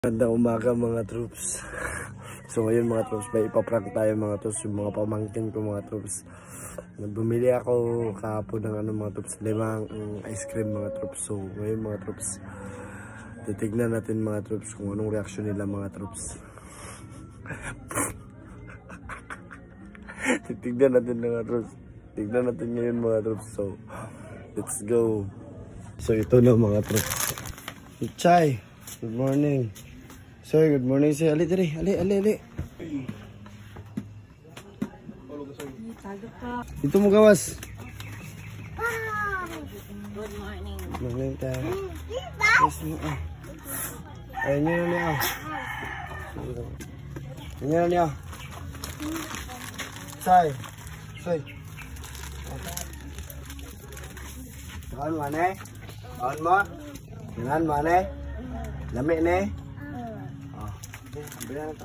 Magandang umaga mga troops. So ngayon mga troops, may ipaprank tayo mga troops, yung mga pamangkin ko mga troops. Bumili ako kahapon ng mga troops, 5 ice cream mga troops. So ngayon mga troops, titignan natin mga troops kung anong reaksyon nila mga troops. Titignan natin mga troops. Tignan natin ngayon mga troops. So let's go. So ito na mga troops. Chay, good morning. Sir, good morning sir. Ali, dali. Ali. Dito mo gawas. Good morning. Good morning tayo. Ayun nyo na niya. Ayun nyo na niya. Chay. Kaon mo ne? Kaon mo? Kaon mo ne? Lami ne? Bila na to.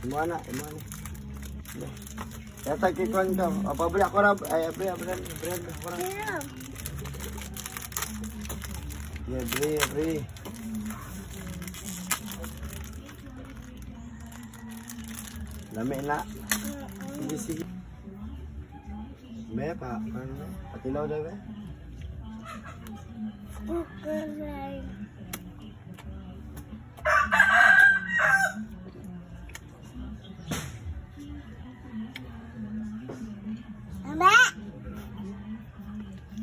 Imuha na. Yata kikuan ka. Pabili ako na. Ay, abri. Ya, abri. Lami na. Sige. May pa. Patilaw daw ba? Okay.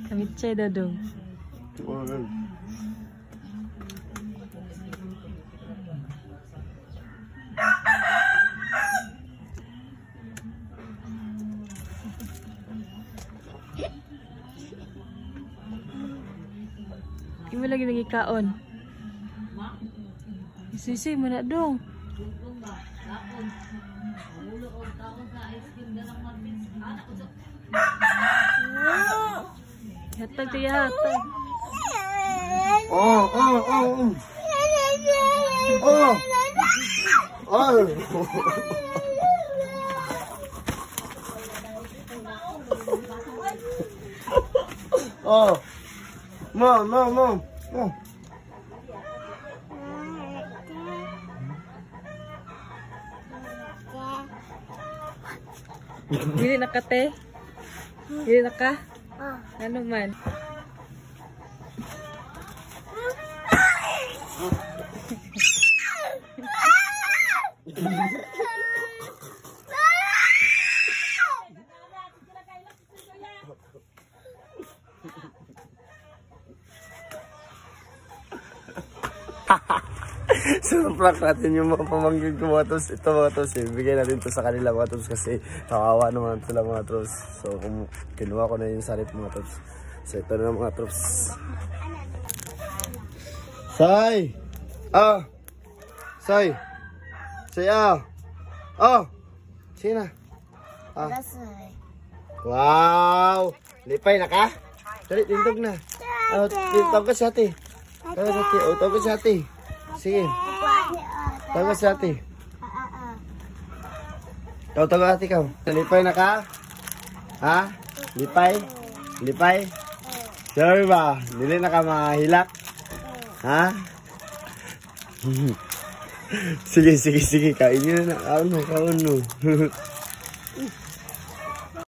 Kami chay dadong. Di mo lagi kaon. Isi mo na dong. Hatag tiya, hatag. Oh. Mo. Dili na ka te? Dili na ka? Ano man? So, prank natin yung mga pamangkin ko mga tos. Ito mga tos, bigay natin to sa kanila mga tos kasi kawawa naman sila mga tos. So, kinuha ko na yung salit mga tos. So, ito na mga tos. Say! Sina? Wow! Lipay na ka? Dali, tintog na. Tawag ka sa ate. Tawag ka sa ate. Sige. Tawag ka sa ate. Tawag ka ate ka. Lipay na ka? Ha? Lipay? Sure ba? Dili na ka mahilak? Ha? Sige. Kain nyo na. Kaon mo.